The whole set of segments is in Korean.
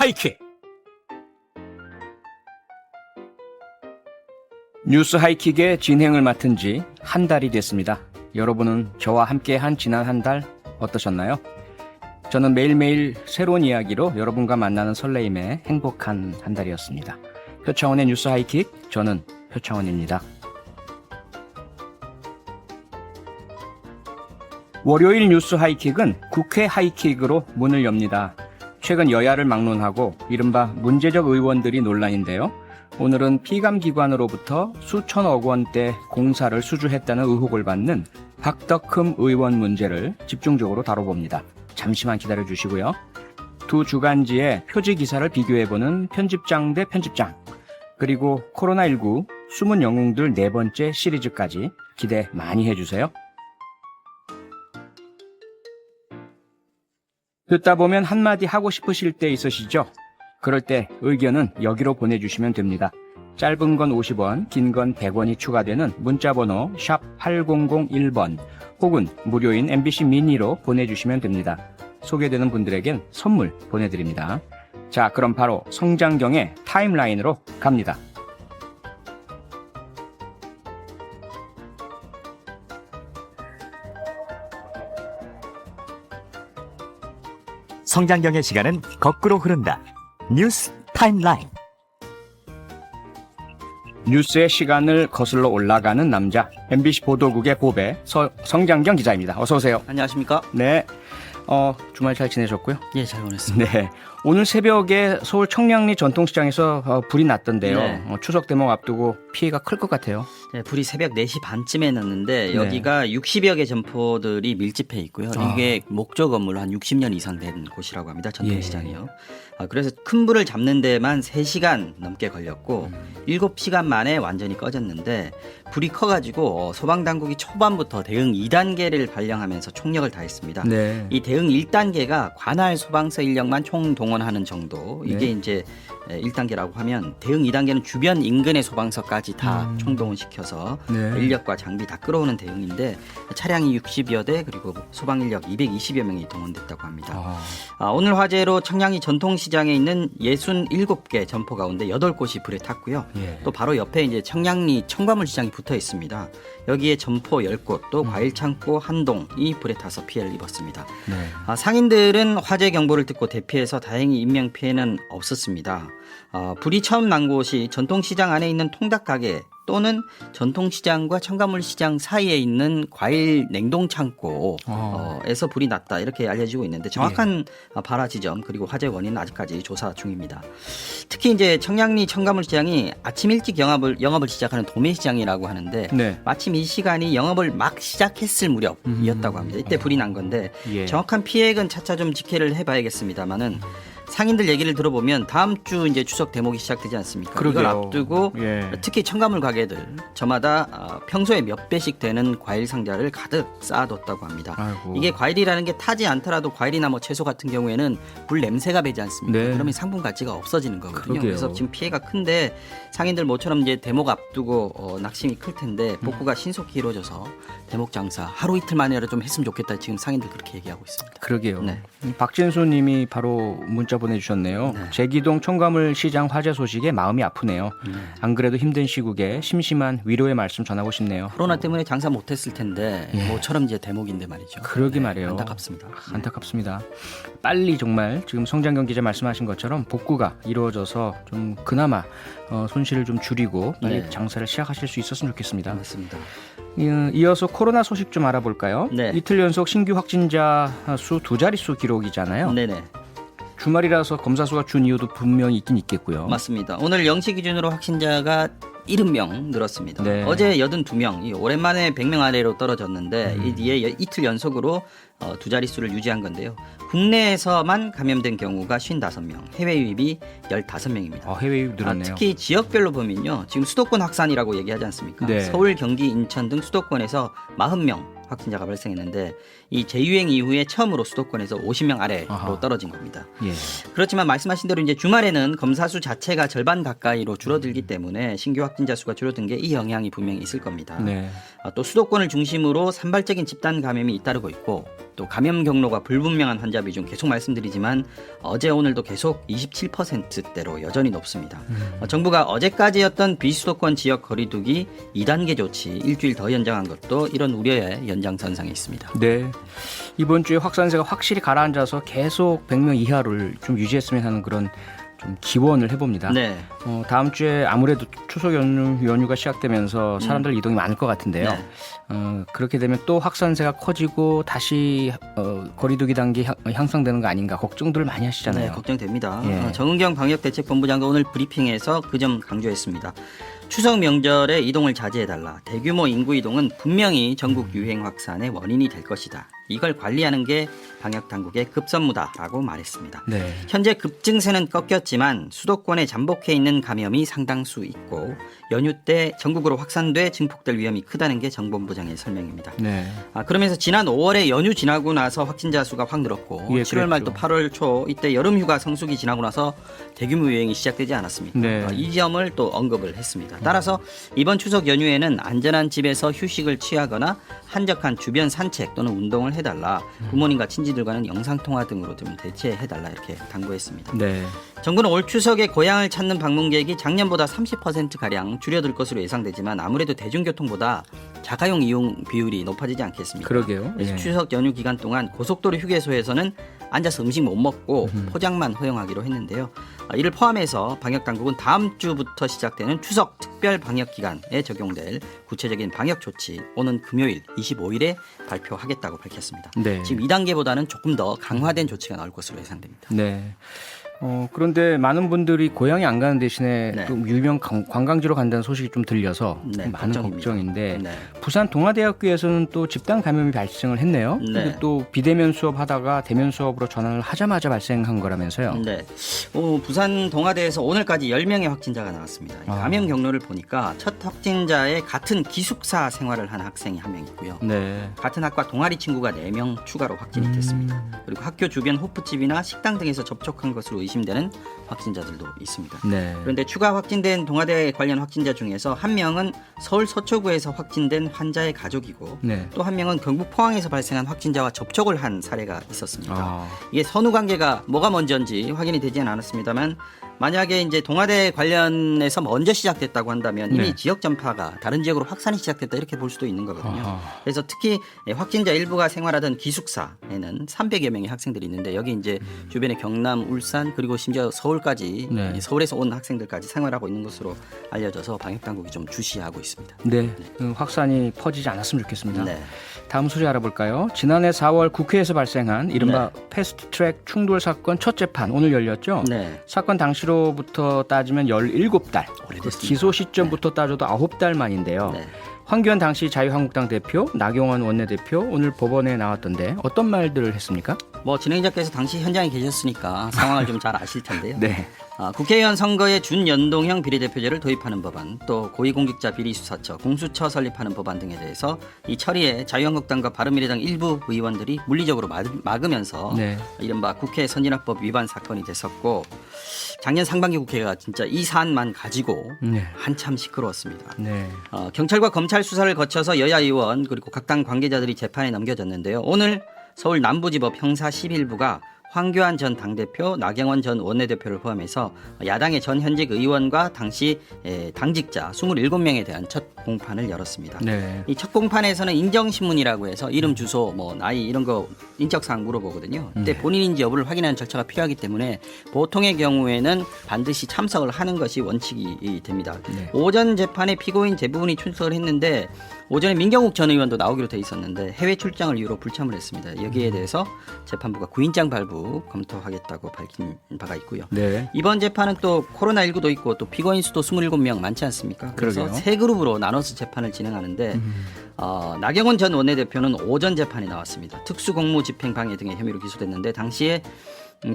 하이킥. 뉴스 하이킥의 진행을 맡은 지 한 달이 됐습니다. 여러분은 저와 함께한 지난 한 달 어떠셨나요? 저는 매일매일 새로운 이야기로 여러분과 만나는 설레임에 행복한 한 달이었습니다. 표창원의 뉴스 하이킥, 저는 표창원입니다. 월요일 뉴스 하이킥은 국회 하이킥으로 문을 엽니다. 최근 여야를 막론하고 이른바 문제적 의원들이 논란인데요. 오늘은 피감기관으로부터 수천억 원대 공사를 수주했다는 의혹을 받는 박덕흠 의원 문제를 집중적으로 다뤄봅니다. 잠시만 기다려주시고요. 두 주간지의 표지 기사를 비교해보는 편집장 대 편집장, 그리고 코로나19 숨은 영웅들 네 번째 시리즈까지 기대 많이 해주세요. 듣다 보면 한마디 하고 싶으실 때 있으시죠? 그럴 때 의견은 여기로 보내주시면 됩니다. 짧은 건 50원, 긴 건 100원이 추가되는 문자번호 샵 8001번 혹은 무료인 MBC 미니로 보내주시면 됩니다. 소개되는 분들에겐 선물 보내드립니다. 자, 그럼 바로 성장경의 타임라인으로 갑니다. 성장경의 시간은 거꾸로 흐른다. 뉴스 타임라인. 뉴스의 시간을 거슬러 올라가는 남자, MBC 보도국의 보배 성장경 기자입니다. 어서 오세요. 안녕하십니까? 네, 주말 잘 지내셨고요? 예, 잘 보냈습니다. 네, 오늘 새벽에 서울 청량리 전통시장에서 불이 났던데요. 네. 추석 대목 앞두고 피해가 클 것 같아요. 네, 불이 새벽 4시 반쯤에 났는데 여기가 60여 개 점포들이 밀집해 있고요. 이게 목조 건물 한 60년 이상 된 곳이라고 합니다. 전통시장이요. 그래서 큰 불을 잡는 데만 3시간 넘게 걸렸고 7시간 만에 완전히 꺼졌는데 불이 커가지고 소방당국이 초반부터 대응 2단계를 발령하면서 총력을 다했습니다. 네. 이 대응 1단계가 관할 소방서 인력만 총동원하는 정도. 이게 이제 1단계라고 하면 대응 2단계는 주변 인근의 소방서까지 다 총동원시켜서 인력과 장비 다 끌어오는 대응인데 차량이 60여 대 그리고 소방 인력 220여 명이 동원됐다고 합니다. 오늘 화재로 청량리 전통시장에 있는 67개 점포 가운데 8곳이 불에 탔고요. 또 바로 옆에 이제 청량리 청과물 시장이 붙어 있습니다. 여기에 점포 10곳 또 과일 창고 한 동이 불에 타서 피해를 입었습니다. 상인들은 화재 경보를 듣고 대피해서 다행히 인명 피해는 없었습니다. 불이 처음 난 곳이 전통시장 안에 있는 통닭가게 또는 전통시장과 첨가물시장 사이에 있는 과일 냉동창고에서 불이 났다 이렇게 알려지고 있는데 정확한 발화 지점 그리고 화재 원인은 아직까지 조사 중입니다. 특히 이제 청량리 첨가물시장이 아침 일찍 영업을 시작하는 도매시장이라고 하는데 마침 이 시간이 영업을 막 시작했을 무렵이었다고 합니다. 이때 불이 난 건데 정확한 피해액은 차차 좀 집계를 해봐야겠습니다만은 상인들 얘기를 들어보면 다음 주 이제 추석 대목이 시작되지 않습니까? 그러게요. 이걸 앞두고 특히 첨가물 가게들 저마다 평소에 몇 배씩 되는 과일 상자를 가득 쌓아뒀다고 합니다. 아이고. 이게 과일이라는 게 타지 않더라도 과일이나 뭐 채소 같은 경우에는 불 냄새가 배지 않습니까? 그러면 상품 가치가 없어지는 거거든요. 그러게요. 그래서 지금 피해가 큰데 상인들 모처럼 이제 대목 앞두고 낙심이 클 텐데 복구가 신속히 이루어져서 대목 장사 하루 이틀 만이라도 좀 했으면 좋겠다. 지금 상인들 그렇게 얘기하고 있습니다. 그러게요. 네. 박진수 님이 바로 문자 보내주셨네요. 제기동 청과물 시장 화재 소식에 마음이 아프네요. 안 그래도 힘든 시국에 심심한 위로의 말씀 전하고 싶네요. 코로나 때문에 장사 못했을 텐데 모처럼 이제 대목인데 말이죠. 그러게 말이에요. 안타깝습니다. 안타깝습니다. 빨리 정말 지금 성장경 기자 말씀하신 것처럼 복구가 이루어져서 좀 그나마 손실을 좀 줄이고 빨리 장사를 시작하실 수 있었으면 좋겠습니다. 맞습니다. 이어서 코로나 소식 좀 알아볼까요? 이틀 연속 신규 확진자 수 2자릿수 기록이잖아요. 네네. 주말이라서 검사 수가 준 이유도 분명히 있긴 있겠고요. 맞습니다. 오늘 0시 기준으로 확진자가 70명 늘었습니다. 어제 82명, 오랜만에 100명 아래로 떨어졌는데 이 뒤에 이틀 연속으로 두 자릿수를 유지한 건데요. 국내에서만 감염된 경우가 55명, 해외 유입이 15명입니다. 해외 유입 늘었네요. 특히 지역별로 보면요. 지금 수도권 확산이라고 얘기하지 않습니까? 서울, 경기, 인천 등 수도권에서 40명 확진자가 발생했는데 이 재유행 이후에 처음으로 수도권에서 50명 아래로 떨어진 겁니다. 그렇지만 말씀하신 대로 이제 주말에는 검사 수 자체가 절반 가까이로 줄어들기 때문에 신규 확진자 수가 줄어든 게 이 영향이 분명히 있을 겁니다. 또 수도권을 중심으로 산발적인 집단 감염이 잇따르고 있고 또 감염 경로가 불분명한 환자 비중 계속 말씀드리지만 어제 오늘도 계속 27%대로 여전히 높습니다. 정부가 어제까지였던 비수도권 지역 거리두기 2단계 조치 일주일 더 연장한 것도 이런 우려의 연장선상에 있습니다. 네. 이번 주에 확산세가 확실히 가라앉아서 계속 100명 이하를 좀 유지했으면 하는 그런 좀 기원을 해봅니다. 네. 다음 주에 아무래도 추석 연휴가 시작되면서 사람들 이동이 많을 것 같은데요. 네. 그렇게 되면 또 확산세가 커지고 다시 거리두기 단계 향상되는 거 아닌가 걱정들을 많이 하시잖아요. 네, 걱정됩니다. 예. 정은경 방역대책본부장도 오늘 브리핑에서 그 점 강조했습니다. 추석 명절에 이동을 자제해달라. 대규모 인구 이동은 분명히 전국 유행 확산의 원인이 될 것이다. 이걸 관리하는 게 방역당국의 급선무다라고 말했습니다. 네. 현재 급증세는 꺾였지만 수도권에 잠복해 있는 감염이 상당수 있고 연휴 때 전국으로 확산돼 증폭될 위험이 크다는 게 정본부장의 설명입니다. 네. 그러면서 지난 5월에 연휴 지나고 나서 확진자 수가 확 늘었고 예, 7월 말 또 그랬죠. 8월 초 이때 여름휴가 성수기 지나고 나서 대규모 유행이 시작되지 않았습니까? 네. 이 점을 또 언급을 했습니다. 따라서 이번 추석 연휴에는 안전한 집에서 휴식을 취하거나 한적한 주변 산책 또는 운동을 해달라. 부모님과 친지들과는 영상통화 등으로 좀 대체해달라 이렇게 당부했습니다. 네. 정부는 올 추석에 고향을 찾는 방문객이 작년보다 30%가량 줄어들 것으로 예상되지만 아무래도 대중교통보다 자가용 이용 비율이 높아지지 않겠습니까? 그러게요. 그래서 예. 추석 연휴 기간 동안 고속도로 휴게소에서는 앉아서 음식 못 먹고 포장만 허용하기로 했는데요. 이를 포함해서 방역당국은 다음 주부터 시작되는 추석 특별 방역 기간에 적용될 구체적인 방역 조치 오는 금요일 25일에 발표하겠다고 밝혔습니다. 네. 지금 2단계보다는 조금 더 강화된 조치가 나올 것으로 예상됩니다. 네. 그런데 많은 분들이 고향에 안 가는 대신에 네. 또 유명 관광지로 간다는 소식이 좀 들려서 네, 좀 많은 걱정입니다. 걱정인데 네. 부산 동아대학교에서는 또 집단 감염이 발생을 했네요. 네. 근데 또 비대면 수업하다가 대면 수업으로 전환을 하자마자 발생한 거라면서요. 네. 부산 동아대에서 오늘까지 10명의 확진자가 나왔습니다. 이 감염 경로를 보니까 첫 확진자에 같은 기숙사 생활을 한 학생이 한 명 있고요. 네. 같은 학과 동아리 친구가 4명 추가로 확진이 됐습니다. 그리고 학교 주변 호프집이나 식당 등에서 접촉한 것으로 의심되는 확진자들도 있습니다. 네. 그런데 추가 확진된 동아대 관련 확진자 중에서 한 명은 서울 서초구에서 확진된 환자의 가족이고 네. 또 한 명은 경북 포항에서 발생한 확진자와 접촉을 한 사례가 있었습니다. 아. 이게 선후 관계가 뭐가 먼저인지 확인이 되지는 않았습니다만 만약에 이제 동아대 관련해서 먼저 시작됐다고 한다면 이미 네. 지역 전파가 다른 지역으로 확산이 시작됐다 이렇게 볼 수도 있는 거거든요. 아하. 그래서 특히 확진자 일부가 생활하던 기숙사에는 300여 명의 학생들이 있는데 여기 이제 주변에 경남, 울산 그리고 심지어 서울까지 네. 서울에서 온 학생들까지 생활하고 있는 것으로 알려져서 방역 당국이 좀 주시하고 있습니다. 네. 확산이 퍼지지 않았으면 좋겠습니다. 네. 다음 소식 알아볼까요? 지난해 4월 국회에서 발생한 이른바 패스트트랙 충돌 사건 첫 재판 오늘 열렸죠? 네. 사건 당시로부터 따지면 17달. 오래됐습니다. 기소 시점부터 따져도 9달 만인데요. 네. 황교안 당시 자유한국당 대표, 나경원 원내대표 오늘 법원에 나왔던데 어떤 말들을 했습니까? 진행자께서 당시 현장에 계셨으니까 상황을 좀 잘 아실 텐데요. 네. 국회의원 선거에 준연동형 비례대표제를 도입하는 법안, 또 고위공직자 비리수사처, 공수처 설립하는 법안 등에 대해서 이 처리에 자유한국당과 바른미래당 일부 의원들이 물리적으로 막으면서 네. 이른바 국회 선진화법 위반 사건이 됐었고 작년 상반기 국회가 진짜 이 사안만 가지고 네. 한참 시끄러웠습니다. 네. 경찰과 검찰 수사를 거쳐서 여야 의원 그리고 각 당 관계자들이 재판에 넘겨졌는데요. 오늘 서울 남부지법 형사 11부가 황교안 전 당대표, 나경원 전 원내대표를 포함해서 야당의 전 현직 의원과 당시 당직자 27명에 대한 첫 공판을 열었습니다. 네. 이 첫 공판에서는 인정신문이라고 해서 이름, 주소, 나이 이런 거 인적사항 물어보거든요. 그때 본인인지 여부를 확인하는 절차가 필요하기 때문에 보통의 경우에는 반드시 참석을 하는 것이 원칙이 됩니다. 네. 오전 재판에 피고인 대부분이 출석을 했는데 오전에 민경욱 전 의원도 나오기로 돼 있었는데 해외 출장을 이유로 불참을 했습니다. 여기에 대해서 재판부가 구인장 발부 검토하겠다고 밝힌 바가 있고요. 네. 이번 재판은 또 코로나19도 있고 또 피고인 수도 27명 많지 않습니까? 그래서 그러게요. 세 그룹으로 나눠서 재판을 진행하는데 나경원 전 원내대표는 오전 재판에 나왔습니다. 특수공무집행방해 등의 혐의로 기소됐는데 당시에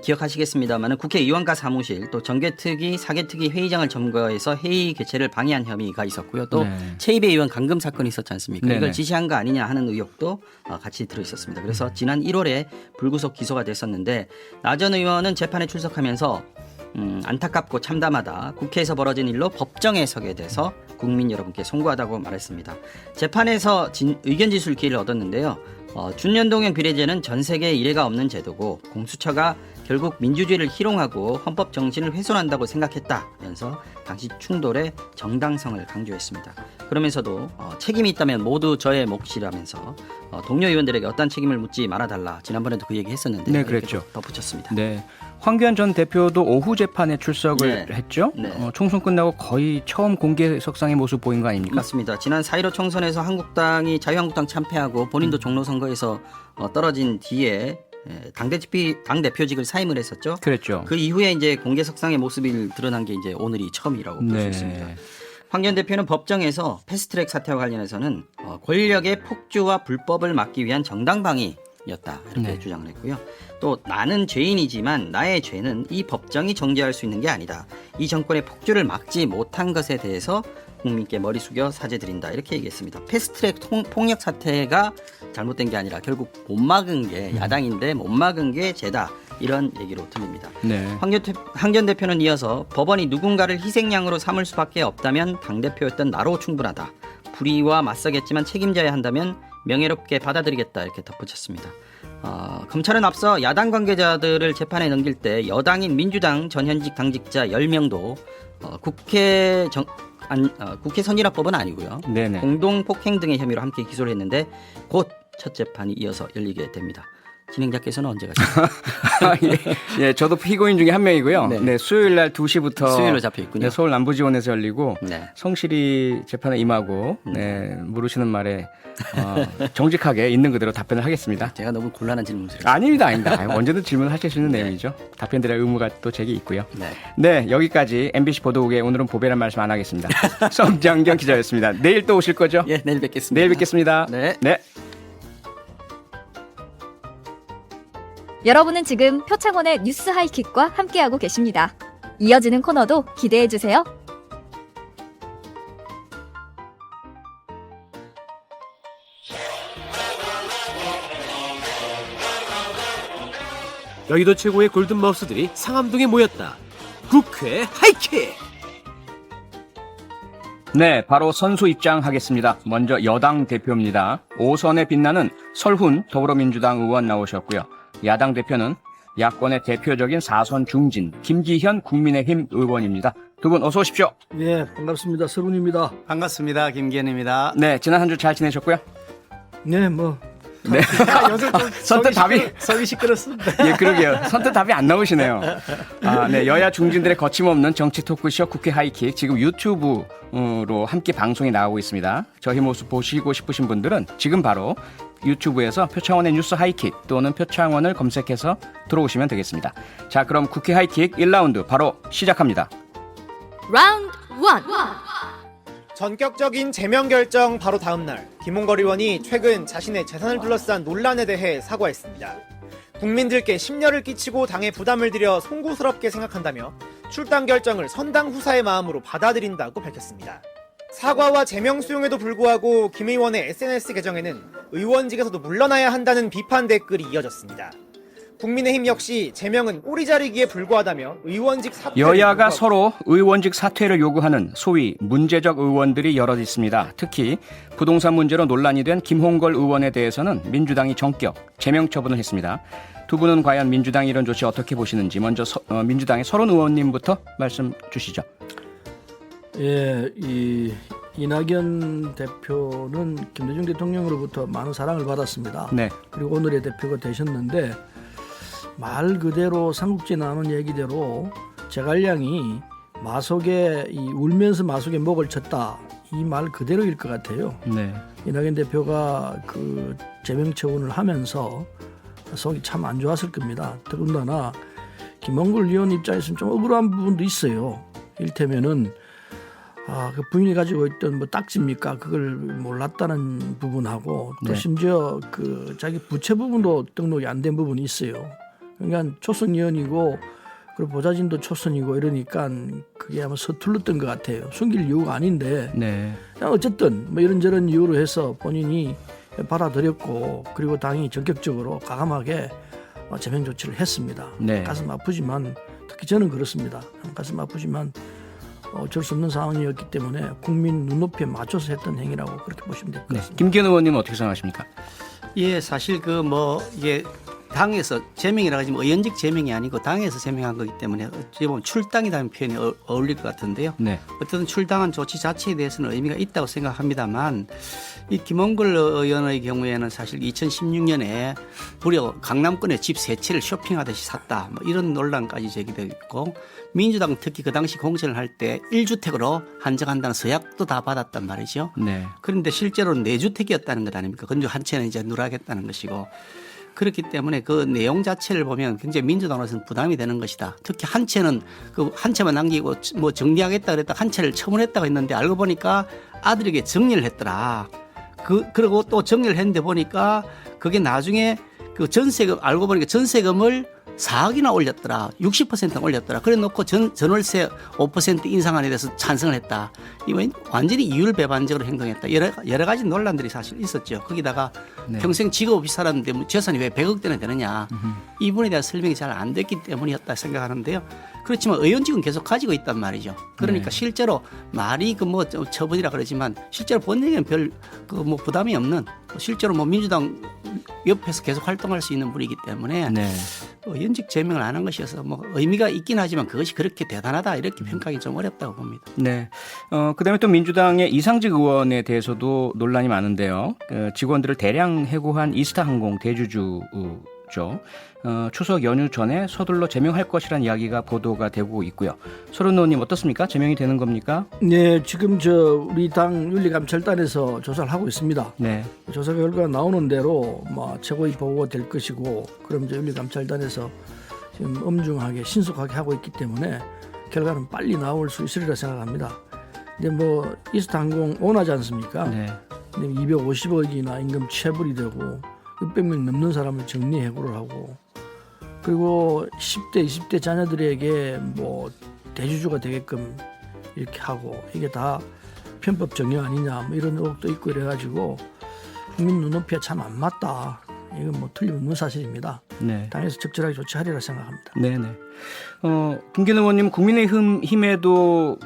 기억하시겠습니다만 국회의원과 사무실 또 정개특위 사개특위 회의장을 점거해서 회의 개최를 방해한 혐의가 있었고요. 또 네. 최입의 의원 감금 사건이 있었지 않습니까? 네네. 이걸 지시한 거 아니냐 하는 의혹도 같이 들어있었습니다. 그래서 지난 1월에 불구속 기소가 됐었는데 나 전 의원은 재판에 출석하면서 안타깝고 참담하다. 국회에서 벌어진 일로 법정에 서게 돼서 국민 여러분께 송구하다고 말했습니다. 재판에서 의견 진술 기회를 얻었는데요. 준연동형 비례제는 전 세계에 이례가 없는 제도고 공수처가 결국 민주주의를 희롱하고 헌법 정신을 훼손한다고 생각했다면서 당시 충돌의 정당성을 강조했습니다. 그러면서도 책임이 있다면 모두 저의 몫이라면서 동료 의원들에게 어떤 책임을 묻지 말아달라. 지난번에도 그 얘기 했었는데 네, 그랬죠. 덧붙였습니다. 네. 황교안 전 대표도 오후 재판에 출석을 네. 했죠. 네. 총선 끝나고 거의 처음 공개석상의 모습 보인 거 아닙니까? 맞습니다. 지난 4.15 총선에서 한국당이 자유한국당 참패하고 본인도 종로 선거에서 떨어진 뒤에 당대표직을 사임을 했었죠. 그랬죠. 그 이후에 이제 공개석상의 모습이 드러난 게 이제 오늘이 처음이라고 볼 수 있습니다. 황 전 대표는 법정에서 패스트트랙 사태와 관련해서는 권력의 폭주와 불법을 막기 위한 정당방위였다 이렇게 주장을 했고요. 또 나는 죄인이지만 나의 죄는 이 법정이 정죄할 수 있는 게 아니다. 이 정권의 폭주를 막지 못한 것에 대해서 국민께 머리 숙여 사죄드린다 이렇게 얘기했습니다. 패스트트랙 폭력 사태가 잘못된 게 아니라 결국 못 막은 게 야당인데 못 막은 게 죄다 이런 얘기로 들립니다. 네. 황 전 대표는 이어서 법원이 누군가를 희생양으로 삼을 수밖에 없다면 당대표였던 나로 충분하다. 불의와 맞서겠지만 책임져야 한다면 명예롭게 받아들이겠다 이렇게 덧붙였습니다. 검찰은 앞서 야당 관계자들을 재판에 넘길 때 여당인 민주당 전현직 당직자 10명도 국회 선진화법은 아니고요. 네네. 공동폭행 등의 혐의로 함께 기소를 했는데 곧 첫 재판이 이어서 열리게 됩니다. 진행자께서는 언제 가시나요? 예, 저도 피고인 중에 한 명이고요. 네. 네, 수요일 날 2시부터 수요일로 잡혀 있군요. 네, 서울 남부지원에서 열리고 네. 성실히 재판에 임하고 네, 물으시는 말에 정직하게 있는 그대로 답변을 하겠습니다. 제가 너무 곤란한 질문을 드렸습니다. 아닙니다. 언제든 질문하실 수 있는 내용이죠. 답변 드릴 의무가 또 제게 있고요. 네. 네, 여기까지 MBC 보도국의 오늘은 보배란 말씀 안 하겠습니다. 성장경 기자였습니다. 내일 또 오실 거죠? 예, 내일 뵙겠습니다. 내일 뵙겠습니다. 네. 네. 여러분은 지금 표창원의 뉴스 하이킥과 함께하고 계십니다. 이어지는 코너도 기대해 주세요. 여의도 최고의 골든마우스들이 상암동에 모였다. 국회 하이킥! 네, 바로 선수 입장하겠습니다. 먼저 여당 대표입니다. 5선에 빛나는 설훈 더불어민주당 의원 나오셨고요. 야당 대표는 야권의 대표적인 4선 중진 김기현 국민의힘 의원입니다. 두 분 어서 오십시오. 네, 반갑습니다. 서훈입니다. 반갑습니다. 김기현입니다. 네, 지난 한 주 잘 지내셨고요? 네, 뭐 네. 요즘 좀 선뜻 답이 속이 시끄럽습니다. 예, 그러게요. 선뜻 답이 안 나오시네요. 네, 여야 중진들의 거침없는 정치 토크쇼 국회 하이킥 지금 유튜브로 함께 방송이 나오고 있습니다. 저희 모습 보시고 싶으신 분들은 지금 바로 유튜브에서 표창원의 뉴스 하이킥 또는 표창원을 검색해서 들어오시면 되겠습니다. 자, 그럼 국회 하이킥 1라운드 바로 시작합니다. 라운드 1. 전격적인 제명 결정 바로 다음 날 김홍걸 의원이 최근 자신의 재산을 둘러싼 논란에 대해 사과했습니다. 국민들께 심려를 끼치고 당에 부담을 드려 송구스럽게 생각한다며 출당 결정을 선당 후사의 마음으로 받아들인다고 밝혔습니다. 사과와 제명 수용에도 불구하고 김 의원의 SNS 계정에는 의원직에서도 물러나야 한다는 비판 댓글이 이어졌습니다. 국민의힘 역시 제명은 꼬리 자르기에 불과하다며 의원직 사퇴를 여야가 요구하고 서로 의원직 사퇴를 요구하는 소위 문제적 의원들이 여럿 있습니다. 특히 부동산 문제로 논란이 된 김홍걸 의원에 대해서는 민주당이 전격 제명 처분을 했습니다. 두 분은 과연 민주당의 이런 조치 어떻게 보시는지 먼저 민주당의 설훈 의원님부터 말씀 주시죠. 예, 이낙연 대표는 김대중 대통령으로부터 많은 사랑을 받았습니다. 네. 그리고 오늘의 대표가 되셨는데 말 그대로 삼국지 나오는 얘기대로 제갈량이 마속에 울면서 마속에 목을 쳤다. 이 말 그대로일 것 같아요. 네. 이낙연 대표가 그 제명 처분을 하면서 속이 참 안 좋았을 겁니다. 더군다나 김홍걸 의원 입장에서는 좀 억울한 부분도 있어요. 이를테면은 그 부인이 가지고 있던 뭐 딱지입니까? 그걸 몰랐다는 부분하고 또 네. 심지어 그 자기 부채 부분도 등록이 안 된 부분이 있어요. 그러니까 초선 의원이고 그리고 보좌진도 초선이고 이러니까 그게 아마 서툴렀던 것 같아요. 숨길 이유가 아닌데 네. 그냥 어쨌든 뭐 이런저런 이유로 해서 본인이 받아들였고 그리고 당이 전격적으로 과감하게 제명 조치를 했습니다. 네. 가슴 아프지만 특히 저는 그렇습니다. 가슴 아프지만 어쩔 수 없는 상황이었기 때문에 국민 눈높이에 맞춰서 했던 행위라고 그렇게 보시면 될 것 네. 같습니다. 김기현 의원님은 어떻게 생각하십니까? 예, 사실 그 뭐 이게 당에서 제명이라 하지만 의원직 제명이 아니고 당에서 제명한 거기 때문에 어찌 보면 출당이라는 표현이 어울릴 것 같은데요. 네. 어쨌든 출당한 조치 자체에 대해서는 의미가 있다고 생각합니다만 이 김원걸 의원의 경우에는 사실 2016년에 무려 강남권에 집 3채를 쇼핑하듯이 샀다. 뭐 이런 논란까지 제기됐고 민주당 특히 그 당시 공천을 할 때 1주택으로 한정한다는 서약도 다 받았단 말이죠. 네. 그런데 실제로는 4주택이었다는 것 아닙니까? 근데 한 채는 이제 누락했다는 것이고 그렇기 때문에 그 내용 자체를 보면 굉장히 민주당으로서는 부담이 되는 것이다. 특히 한 채는 그 한 채만 남기고 뭐 정리하겠다 그랬다 한 채를 처분했다고 했는데 알고 보니까 아들에게 정리를 했더라. 그리고 또 정리를 했는데 보니까 그게 나중에 그 전세금 알고 보니까 전세금을 4억이나 올렸더라. 60%나 올렸더라. 그래 놓고 전월세 5% 인상안에 대해서 찬성을 했다. 이건 완전히 이율배반적으로 행동했다. 여러 가지 논란들이 사실 있었죠. 거기다가 네. 평생 직업 없이 살았는데 뭐 재산이 왜 100억대나 되느냐. 이 부분에 대한 설명이 잘 안 됐기 때문이었다 생각하는데요. 그렇지만 의원직은 계속 가지고 있단 말이죠. 그러니까 네. 실제로 말이 그 뭐 처분이라 그러지만 실제로 본인에게는 별 그 뭐 부담이 없는 실제로 뭐 민주당 옆에서 계속 활동할 수 있는 분이기 때문에 네. 의원직 제명을 안 한 것이어서 뭐 의미가 있긴 하지만 그것이 그렇게 대단하다 이렇게 평가하기 좀 어렵다고 봅니다. 네. 그다음에 또 민주당의 이상직 의원에 대해서도 논란이 많은데요. 직원들을 대량 해고한 이스타항공 대주주죠. 추석 연휴 전에 서둘러 제명할 것이라는 이야기가 보도가 되고 있고요. 서른 의원님 어떻습니까? 제명이 되는 겁니까? 네, 지금 우리 당 윤리감찰단에서 조사를 하고 있습니다. 네. 조사 결과 나오는 대로 뭐 최고위 보고가 될 것이고, 그럼 이제 윤리감찰단에서 지금 엄중하게 신속하게 하고 있기 때문에 결과는 빨리 나올 수 있으리라 생각합니다. 근데 뭐 이스타항공 원하지 않습니까? 네. 근데 250억이나 임금 체불이 되고 600명 넘는 사람을 정리 해고를 하고, 그리고 10대, 20대 자녀들에게 뭐 대주주가 되게끔 이렇게 하고, 이게 다 편법 정여 아니냐 뭐 이런 의혹도 있고 이래가지고 국민 눈높이에 참 안 맞다. 이건 뭐 틀림없는 사실입니다. 네. 당에서 적절하게 조치하리라 생각합니다. 네네. 김기현 의원님, 국민의힘에도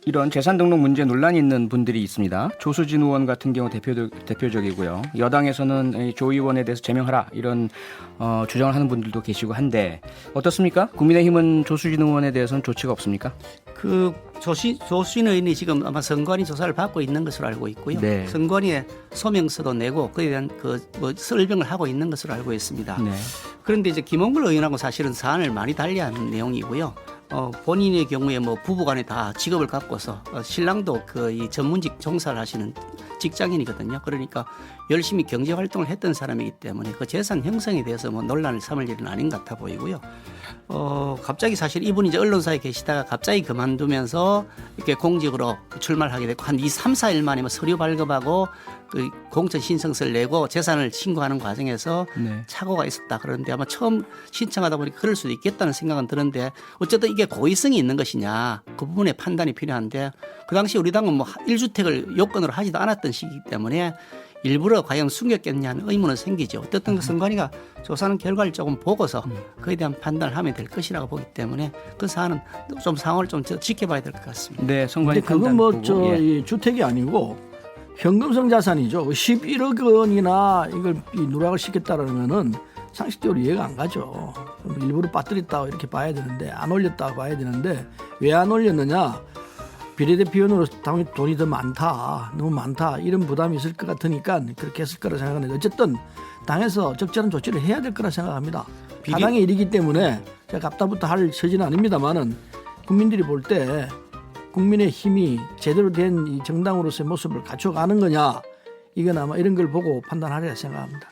이런 재산 등록 문제 논란이 있는 분들이 있습니다. 조수진 의원 같은 경우 대표적이고요. 여당에서는 이 조 의원에 대해서 제명하라 이런 주장을 하는 분들도 계시고 한데 어떻습니까? 국민의힘은 조수진 의원에 대해서는 조치가 없습니까? 그 조수진 의원이 지금 아마 선관위 조사를 받고 있는 것으로 알고 있고요. 네. 선관위에 소명서도 내고 그에 대한 뭐 설명을 하고 있는 것으로 알고 있습니다. 네. 그런데 이제 김원걸 의원하고 사실은 사안을 많이 달리하는 내용이고요. 본인의 경우에 뭐 부부간에 다 직업을 갖고서 신랑도 이 전문직 종사를 하시는 직장인이거든요. 그러니까 열심히 경제 활동을 했던 사람이기 때문에 그 재산 형성에 대해서 뭐 논란을 삼을 일은 아닌 것 같아 보이고요. 갑자기 사실 이분이 이제 언론사에 계시다가 갑자기 그만두면서 이렇게 공직으로 출마를 하게 됐고 한 3, 4일 만에 뭐 서류 발급하고 그 공천 신청서를 내고 재산을 신고하는 과정에서 네. 착오가 있었다. 그런데 아마 처음 신청하다 보니까 그럴 수도 있겠다는 생각은 드는데 어쨌든 이게 고의성이 있는 것이냐 그 부분에 판단이 필요한데 그 당시 우리 당은 뭐 1주택을 요건으로 하지도 않았던 시기이기 때문에 일부러 과연 숨겼겠냐는 의문은 생기죠. 어쨌든 그 선관위가 조사하는 결과를 조금 보고서 그에 대한 판단을 하면 될 것이라고 보기 때문에 그 사안은 좀 상황을 좀 지켜봐야 될 것 같습니다. 네, 선관위 근데 그건 판단 뭐 보고, 예. 이 주택이 아니고 현금성 자산이죠. 11억 원이나 이걸 이 누락을 시켰다라는 거는 상식적으로 이해가 안 가죠. 일부러 빠뜨렸다고 이렇게 봐야 되는데 안 올렸다고 봐야 되는데 왜 안 올렸느냐? 비례대표원으로 당연히 돈이 더 많다, 너무 많다 이런 부담이 있을 것 같으니까 그렇게 했을 거라 생각하는데 어쨌든 당에서 적절한 조치를 해야 될 거라 생각합니다. 타당의 일이기 때문에 제가 갑다부터 할 처지는 아닙니다만은 국민들이 볼 때 국민의 힘이 제대로 된 이 정당으로서의 모습을 갖춰가는 거냐 이건 아마 이런 걸 보고 판단하리라 생각합니다.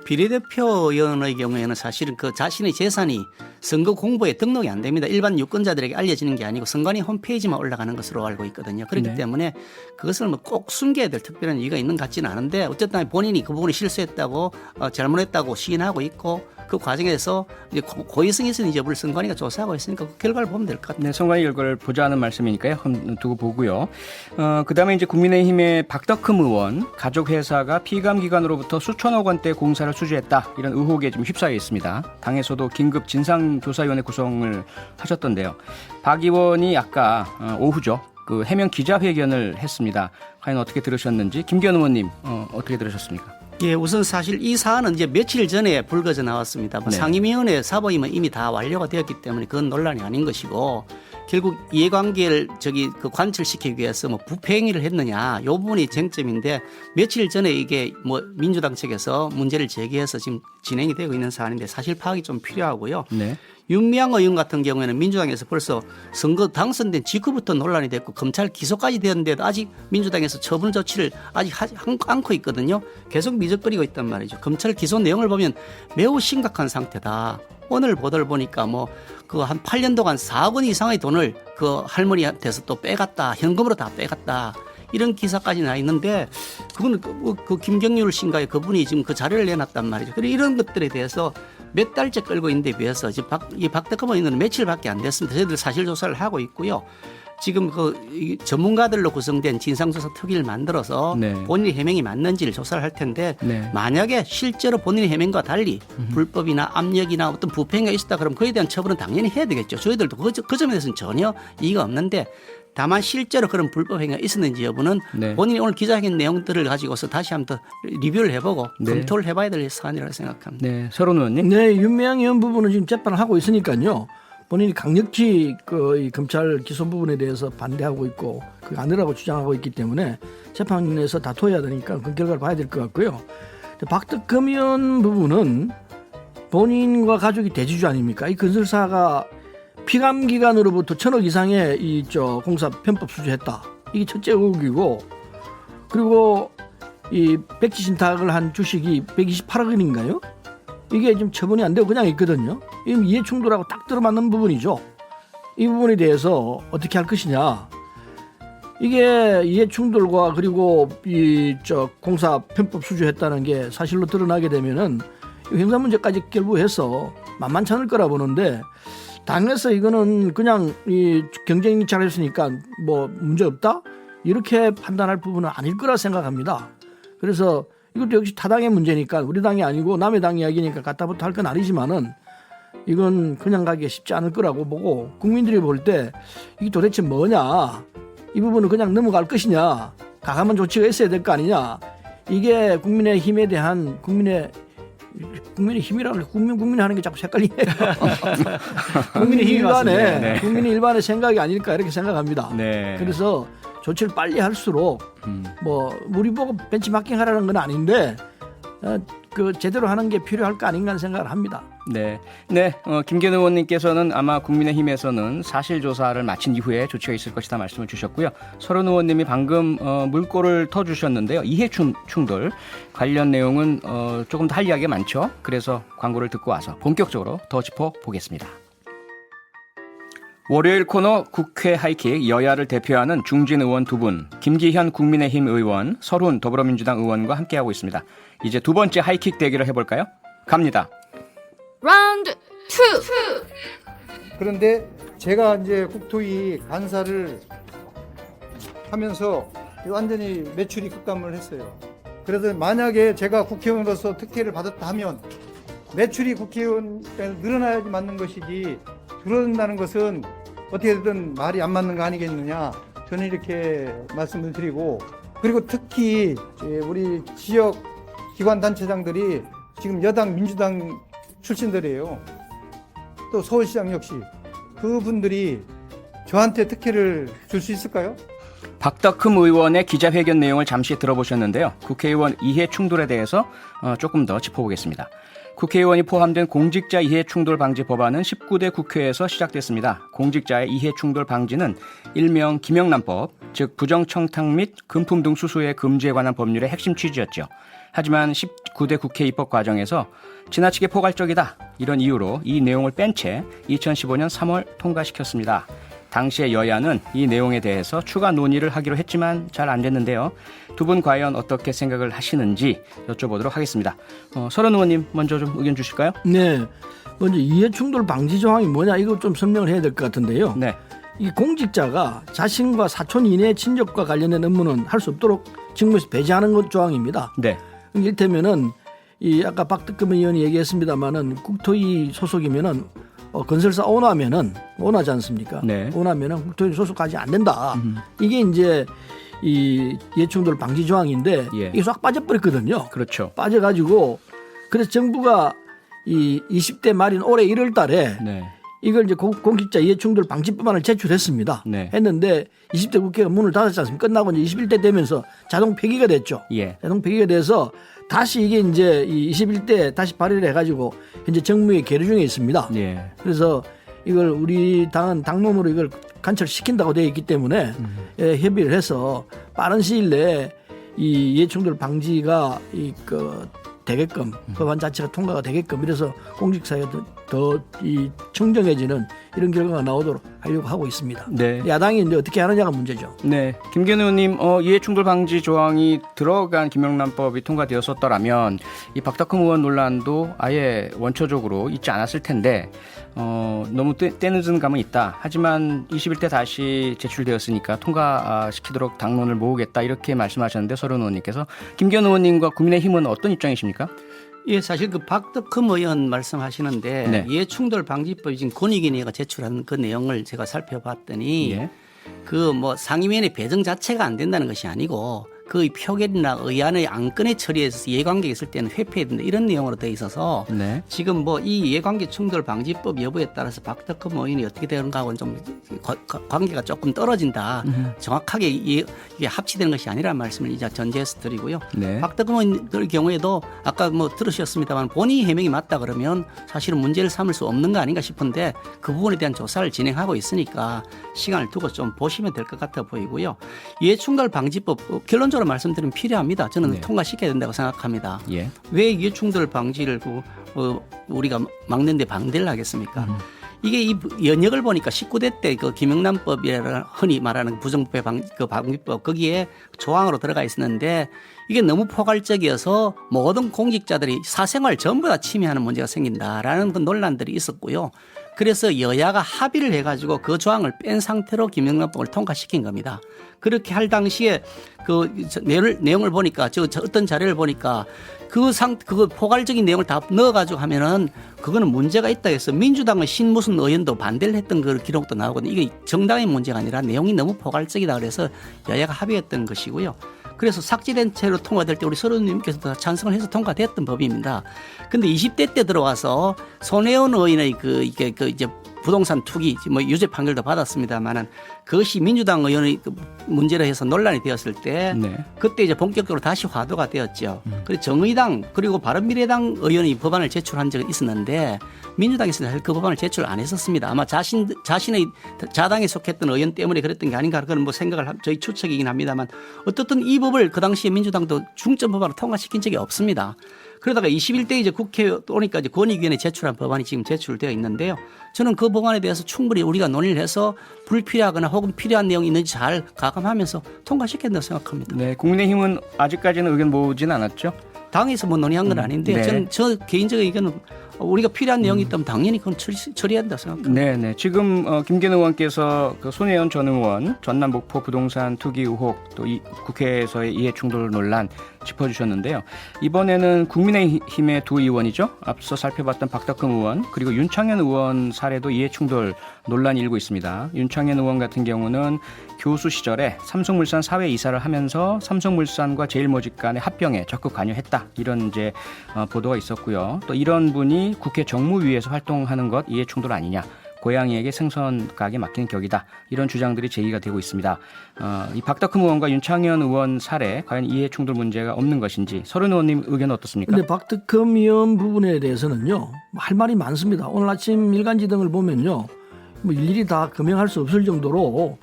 비례대표 의원의 경우에는 사실은 그 자신의 재산이 선거 공보에 등록이 안 됩니다. 일반 유권자들에게 알려지는 게 아니고 선관위 홈페이지만 올라가는 것으로 알고 있거든요. 그렇기 네. 때문에 그것을 뭐 꼭 숨겨야 될 특별한 이유가 있는 것 같지는 않은데 어쨌든 본인이 그 부분을 실수했다고 잘못했다고 시인하고 있고 그 과정에서 이제 고의성이 있는 여부를 선관위가 조사하고 있으니까 그 결과를 보면 될 것 같아요. 네, 선관위 결과를 보자는 말씀이니까요. 한번 두고 보고요. 그다음에 이제 국민의힘의 박덕흠 의원 가족회사가 피감기관으로부터 수천억 원대 공사를 수주했다 이런 의혹에 좀 휩싸여 있습니다. 당에서도 긴급 진상조사위원회 구성을 하셨던데요. 박 의원이 아까 오후죠. 그 해명 기자회견을 했습니다. 과연 어떻게 들으셨는지 김기현 의원님 어떻게 들으셨습니까? 예, 우선 사실 이 사안은 이제 며칠 전에 불거져 나왔습니다. 뭐 네. 상임위원회 사보임은 이미 다 완료가 되었기 때문에 그건 논란이 아닌 것이고, 결국 이해관계를 그 관철시키기 위해서 뭐 부패 행위를 했느냐, 요 부분이 쟁점인데, 며칠 전에 이게 뭐 민주당 측에서 문제를 제기해서 지금 진행이 되고 있는 사안인데 사실 파악이 좀 필요하고요. 네. 윤미향 의원 같은 경우에는 민주당에서 벌써 선거 당선된 직후부터 논란이 됐고 검찰 기소까지 되었는데도 아직 민주당에서 처분 조치를 아직 하지 않고 있거든요. 계속 미적거리고 있단 말이죠. 검찰 기소 내용을 보면 매우 심각한 상태다. 오늘 보도를 보니까 뭐 그 한 8년 동안 4억 원 이상의 돈을 그 할머니한테서 또 빼갔다. 현금으로 다 빼갔다. 이런 기사까지 나 있는데, 그거는 그 김경률 씨인가요? 그분이 지금 그 자료를 내놨단 말이죠. 그리고 이런 것들에 대해서 몇 달째 끌고 있는 데 비해서 지금 박덕흠 의원은 며칠밖에 안 됐습니다. 저희들 사실 조사를 하고 있고요. 지금 이 전문가들로 구성된 진상조사 특위를 만들어서 네. 본인의 해명이 맞는지를 조사를 할 텐데, 네. 만약에 실제로 본인의 해명과 달리 불법이나 압력이나 어떤 부패가 있었다 그러면 그에 대한 처벌은 당연히 해야 되겠죠. 저희들도 그 점에 대해서는 전혀 이의가 없는데, 다만 실제로 그런 불법 행위가 있었는지 여부는 네. 본인이 오늘 기자회견 내용들을 가지고서 다시 한번 더 리뷰를 해보고 네. 검토를 해봐야 될 사안이라고 생각합니다. 네. 서른 의원님. 네, 윤미향 의원 부분은 지금 재판을 하고 있으니까요. 본인이 강력히 이 검찰 기소 부분에 대해서 반대하고 있고 그 아니라고 주장하고 있기 때문에 재판에서 다퉈야 되니까 그 결과를 봐야 될 것 같고요. 박덕흠 의원 부분은 본인과 가족이 대주주 아닙니까? 이 건설사가 피감기관으로부터 1,000억 이상의 공사 편법 수주했다. 이게 첫째 의혹이고, 그리고 이 백지 신탁을 한 주식이 128억 원인가요? 이게 지금 처분이 안 되고 그냥 있거든요. 이 이해 충돌하고 딱 들어맞는 부분이죠. 이 부분에 대해서 어떻게 할 것이냐. 이게 이해 충돌과 그리고 공사 편법 수주했다는 게 사실로 드러나게 되면은 형사 문제까지 결부해서 만만치 않을 거라 보는데, 당에서 이거는 그냥 이 경쟁이 잘했으니까 뭐 문제 없다 이렇게 판단할 부분은 아닐 거라 생각합니다. 그래서 이것도 역시 타당의 문제니까, 우리 당이 아니고 남의 당 이야기니까 갖다부터 할 건 아니지만은 이건 그냥 가기가 쉽지 않을 거라고 보고, 국민들이 볼 때 이게 도대체 뭐냐, 이 부분은 그냥 넘어갈 것이냐, 가감한 조치가 있어야 될 거 아니냐, 이게 국민의 힘에 대한 국민의 힘이라고 국민이 하는 게 자꾸 헷갈리네요. 국민의 일반의 생각이 아닐까 이렇게 생각합니다. 네. 그래서 조치를 빨리 할수록 뭐 우리 보고 벤치마킹 하라는 건 아닌데 그 제대로 하는 게 필요할 거 아닌가 하는 생각을 합니다. 네. 네. 김기현 의원님께서는 아마 국민의힘에서는 사실 조사를 마친 이후에 조치가 있을 것이다 말씀을 주셨고요. 서른 의원님이 방금 물꼬를 터주셨는데요. 이해 충돌 관련 내용은 조금 더 할 이야기가 많죠. 그래서 광고를 듣고 와서 본격적으로 더 짚어보겠습니다. 월요일 코너 국회 하이킥, 여야를 대표하는 중진 의원 두 분, 김기현 국민의힘 의원, 서른 더불어민주당 의원과 함께하고 있습니다. 이제 두 번째 하이킥 대결을 해볼까요? 갑니다. 라운드 2. 그런데 제가 이제 국토위 간사를 하면서 완전히 매출이 급감을 했어요. 그래서 만약에 제가 국회의원으로서 특혜를 받았다 하면 매출이 국회의원 늘어나야지 맞는 것이지 줄어든다는 것은 어떻게든 말이 안 맞는 거 아니겠느냐, 저는 이렇게 말씀을 드리고, 그리고 특히 우리 지역 기관 단체장들이 지금 여당 민주당 출신들이에요. 또 서울시장 역시 그분들이 저한테 특혜를 줄 수 있을까요? 박덕흠 의원의 기자회견 내용을 잠시 들어보셨는데요. 국회의원 이해 충돌에 대해서 조금 더 짚어보겠습니다. 국회의원이 포함된 공직자 이해 충돌 방지 법안은 19대 국회에서 시작됐습니다. 공직자의 이해 충돌 방지는 일명 김영란법, 즉 부정청탁 및 금품 등 수수의 금지에 관한 법률의 핵심 취지였죠. 하지만 19대 국회 입법 과정에서 지나치게 포괄적이다, 이런 이유로 이 내용을 뺀 채 2015년 3월 통과시켰습니다. 당시의 여야는 이 내용에 대해서 추가 논의를 하기로 했지만 잘 안 됐는데요. 두 분 과연 어떻게 생각을 하시는지 여쭤보도록 하겠습니다. 서른 의원님 먼저 좀 의견 주실까요? 네, 먼저 이해충돌 방지 조항이 뭐냐, 이거 좀 설명을 해야 될 것 같은데요. 네. 이 공직자가 자신과 사촌 이내 친족과 관련된 업무는 할 수 없도록 직무에서 배제하는 것 조항입니다. 네. 이를테면은 이 아까 박덕흠 의원이 얘기했습니다만은 국토위 소속이면은 건설사 오너하면은 오너지 않습니까? 네. 오너하면은 국토위 소속하지 안 된다. 이게 이제 이 이해충돌 방지 조항인데 예. 이게 싹 빠져버렸거든요. 그렇죠. 빠져가지고 그래서 정부가 이 20대 말인 올해 1월 달에 네. 이걸 이제 공직자 이해충돌 방지법안을 제출했습니다. 네. 했는데 20대 국회가 문을 닫았지 않습니까? 끝나고 이제 21대 되면서 자동 폐기가 됐죠. 예. 자동 폐기가 돼서 다시 이게 이제 이 21대 다시 발의를 해가지고 현재 정무에 계류 중에 있습니다. 예. 그래서 이걸 우리 당은 당론으로 이걸 관철시킨다고 되어 있기 때문에 협의를 해서 빠른 시일 내에 이 이해충돌 방지가 되게끔 법안 자체가 통과가 되게끔 이래서 공직사회에 더 이 청정해지는 이런 결과가 나오도록 하려고 하고 있습니다. 네. 야당이 이제 어떻게 하느냐가 문제죠. 네, 김기현 의원님, 이해충돌 방지 조항이 들어간 김영란법이 통과되었었더라면 이 박덕흠 의원 논란도 아예 원초적으로 있지 않았을 텐데 너무 때늦은 감은 있다. 하지만 21대 다시 제출되었으니까 통과시키도록 당론을 모으겠다 이렇게 말씀하셨는데 서른 의원님께서 김기현 의원님과 국민의힘은 어떤 입장이십니까? 예, 사실 그 박덕흠 의원 말씀하시는데 네. 이해충돌 방지법이 지금 권익위원회가 제출한 그 내용을 제가 살펴봤더니 예. 그 뭐 상임위원회 배정 자체가 안 된다는 것이 아니고 그 표결이나 의안의 안건에 처리해서 이해관계가 있을 때는 회피해야 된다 이런 내용으로 되어 있어서 네. 지금 뭐 이 이해관계 충돌 방지법 여부에 따라서 박덕흠 의원이 어떻게 되는가하고는 좀 관계가 조금 떨어진다. 정확하게 이게 합치되는 것이 아니라는 말씀을 이제 전제해서 드리고요. 네. 박덕흠 의원의 경우에도 아까 뭐 들으셨습니다만 본인이 해명이 맞다 그러면 사실은 문제를 삼을 수 없는 거 아닌가 싶은데 그 부분에 대한 조사를 진행하고 있으니까 시간을 두고 좀 보시면 될 것 같아 보이고요. 이해충돌 방지법 결론적으로 말씀드리면 필요합니다. 저는 네. 통과시켜야 된다고 생각합니다. 예. 왜 이해충돌 방지를 우리가 막는데 반대를 하겠습니까? 이게 이 연역을 보니까 19대 때 그 김영란법이라는 흔히 말하는 부정부패 방지법 거기에 조항으로 들어가 있었는데 이게 너무 포괄적이어서 모든 공직자들이 사생활 전부 다 침해하는 문제가 생긴다라는 그 논란들이 있었고요. 그래서 여야가 합의를 해가지고 그 조항을 뺀 상태로 김영란법을 통과시킨 겁니다. 그렇게 할 당시에 그 내용을 보니까 어떤 자료를 보니까 그 포괄적인 내용을 다 넣어가지고 하면은 그거는 문제가 있다 해서 민주당의 신무슨 의원도 반대를 했던 그 기록도 나오거든요. 이게 정당의 문제가 아니라 내용이 너무 포괄적이다 그래서 여야가 합의했던 것이고요. 그래서 삭제된 채로 통과될 때 우리 서른님께서 다 찬성을 해서 통과됐던 법입니다. 근데 20대 때 들어와서 손혜원 의원의 이게 이제 부동산 투기 뭐 유죄 판결도 받았습니다만은 그것이 민주당 의원의 문제로 해서 논란이 되었을 때 네. 그때 이제 본격적으로 다시 화두가 되었죠. 그리고 정의당 그리고 바른미래당 의원이 법안을 제출한 적은 있었는데 민주당에서는 그 법안을 제출 안 했었습니다. 아마 자신의 자당에 속했던 의원 때문에 그랬던 게 아닌가 그런 뭐 생각을 저희 추측이긴 합니다만 어떻든 이 법을 그 당시에 민주당도 중점 법안을 통과시킨 적이 없습니다. 그러다가 21대 이제 국회에 오니까 이제 권익위원회 제출한 법안이 지금 제출되어 있는데요. 저는 그 법안에 대해서 충분히 우리가 논의를 해서 불필요하거나 혹은 필요한 내용이 있는지 잘 가감하면서 통과시켰다고 생각합니다. 네. 국민의힘은 아직까지는 의견 모으지는 않았죠? 당에서 뭐 논의한 건 아닌데 네. 저는 저 개인적인 의견은 우리가 필요한 내용이 있다면 당연히 그건 처리해야 된다고 생각합니다. 네네. 지금 김기현 의원께서 그 손혜원 전 의원 전남 목포 부동산 투기 의혹 또 국회에서의 이해충돌 논란 짚어주셨는데요. 이번에는 국민의힘의 두 의원이죠. 앞서 살펴봤던 박덕흠 의원 그리고 윤창현 의원 사례도 이해충돌 논란이 일고 있습니다. 윤창현 의원 같은 경우는 교수 시절에 삼성물산 사회 이사를 하면서 삼성물산과 제일모직 간의 합병에 적극 관여했다. 이런 이제 보도가 있었고요. 또 이런 분이 국회 정무위에서 활동하는 것 이해충돌 아니냐. 고양이에게 생선 가게 맡기는 격이다. 이런 주장들이 제기가 되고 있습니다. 이 박덕흠 의원과 윤창현 의원 사례 과연 이해충돌 문제가 없는 것인지 서른 의원님 의견은 어떻습니까? 근데 박덕흠 의원 부분에 대해서는요 할 말이 많습니다. 오늘 아침 일간지 등을 보면요 뭐 일일이 다 금명할 수 없을 정도로